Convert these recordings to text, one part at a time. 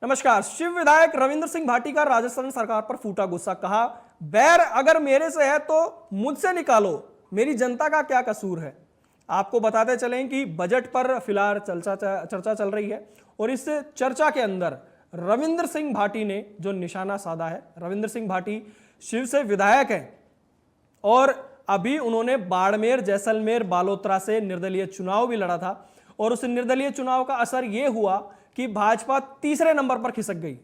नमस्कार। शिव विधायक रविंद्र सिंह भाटी का राजस्थान सरकार पर फूटा गुस्सा। कहा, बैर अगर मेरे से है तो मुझसे निकालो, मेरी जनता का क्या कसूर है। आपको बताते चलें कि बजट पर फिलहाल चर्चा चल रही है और इस चर्चा के अंदर रविंद्र सिंह भाटी ने जो निशाना साधा है। रविंद्र सिंह भाटी शिव से विधायक हैं और अभी उन्होंने बाड़मेर, जैसलमेर, बालोतरा से निर्दलीय चुनाव भी लड़ा था और उस निर्दलीय चुनाव का असर यह हुआ कि भाजपा तीसरे नंबर पर खिसक गई।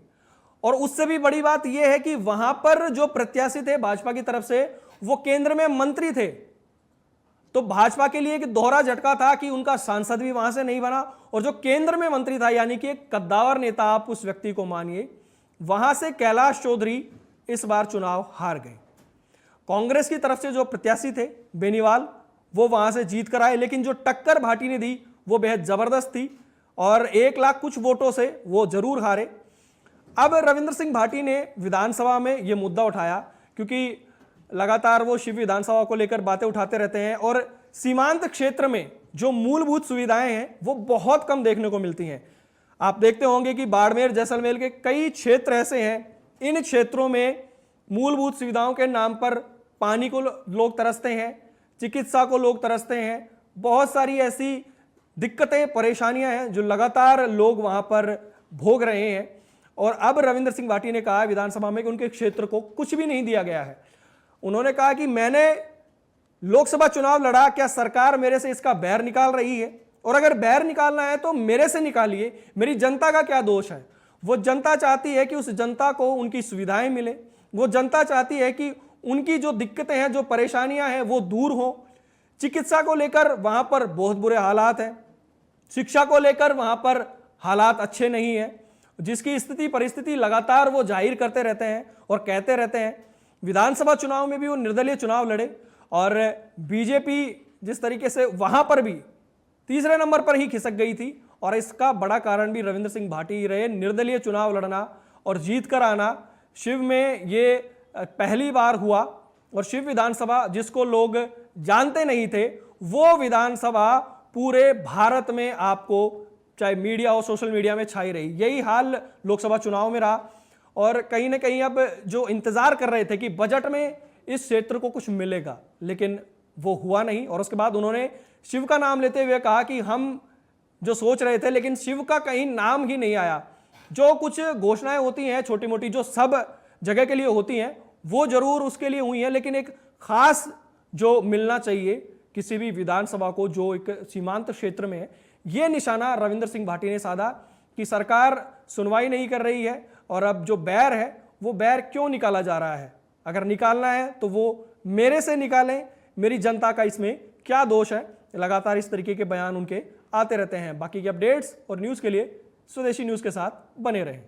और उससे भी बड़ी बात यह है कि वहां पर जो प्रत्याशी थे भाजपा की तरफ से, वो केंद्र में मंत्री थे। तो भाजपा के लिए एक दोहरा झटका था कि उनका सांसद भी वहां से नहीं बना और जो केंद्र में मंत्री था, यानी कि एक कद्दावर नेता, आप उस व्यक्ति को मानिए, वहां से कैलाश चौधरी इस बार चुनाव हार गए। कांग्रेस की तरफ से जो प्रत्याशी थे बेनीवाल, वो वहां से जीत कर आए, लेकिन जो टक्कर भाटी ने दी वो बेहद जबरदस्त थी और 1 लाख कुछ वोटों से वो जरूर हारे। अब रविंद्र सिंह भाटी ने विधानसभा में ये मुद्दा उठाया क्योंकि लगातार वो शिव विधानसभा को लेकर बातें उठाते रहते हैं और सीमांत क्षेत्र में जो मूलभूत सुविधाएं हैं वो बहुत कम देखने को मिलती हैं। आप देखते होंगे कि बाड़मेर, जैसलमेर के कई क्षेत्र ऐसे हैं, इन क्षेत्रों में मूलभूत सुविधाओं के नाम पर पानी को लोग तरसते हैं, चिकित्सा को लोग तरसते हैं। बहुत सारी ऐसी दिक्कतें, परेशानियां हैं जो लगातार लोग वहां पर भोग रहे हैं। और अब रविंद्र सिंह भाटी ने कहा विधानसभा में कि उनके क्षेत्र को कुछ भी नहीं दिया गया है। उन्होंने कहा कि मैंने लोकसभा चुनाव लड़ा, क्या सरकार मेरे से इसका बैर निकाल रही है? और अगर बैर निकालना है तो मेरे से निकालिए, मेरी जनता का क्या दोष है? वो जनता चाहती है कि उस जनता को उनकी सुविधाएं मिले, वो जनता चाहती है कि उनकी जो दिक्कतें हैं, जो परेशानियां हैं, वो दूर हो। चिकित्सा को लेकर वहां पर बहुत बुरे हालात हैं, शिक्षा को लेकर वहां पर हालात अच्छे नहीं है, जिसकी स्थिति परिस्थिति लगातार वो जाहिर करते रहते हैं और कहते रहते हैं। विधानसभा चुनाव में भी वो निर्दलीय चुनाव लड़े और बीजेपी जिस तरीके से वहां पर भी तीसरे नंबर पर ही खिसक गई थी और इसका बड़ा कारण भी रविंद्र सिंह भाटी ही रहे। निर्दलीय चुनाव लड़ना और जीत कर आना शिव में ये पहली बार हुआ और शिव विधानसभा जिसको लोग जानते नहीं थे, वो विधानसभा पूरे भारत में आपको चाहे मीडिया और सोशल मीडिया में छाई रही। यही हाल लोकसभा चुनाव में रहा और कहीं ना कहीं अब जो इंतजार कर रहे थे कि बजट में इस क्षेत्र को कुछ मिलेगा, लेकिन वो हुआ नहीं। और उसके बाद उन्होंने शिव का नाम लेते हुए कहा कि हम जो सोच रहे थे, लेकिन शिव का कहीं नाम ही नहीं आया। जो कुछ घोषणाएं होती हैं छोटी मोटी, जो सब जगह के लिए होती हैं, वो जरूर उसके लिए हुई हैं, लेकिन एक खास जो मिलना चाहिए किसी भी विधानसभा को जो एक सीमांत क्षेत्र में है, ये निशाना रविंद्र सिंह भाटी ने साधा कि सरकार सुनवाई नहीं कर रही है और अब जो बैर है वो बैर क्यों निकाला जा रहा है। अगर निकालना है तो वो मेरे से निकालें, मेरी जनता का इसमें क्या दोष है। लगातार इस तरीके के बयान उनके आते रहते हैं। बाकी के अपडेट्स और न्यूज़ के लिए स्वदेशी न्यूज़ के साथ बने रहें।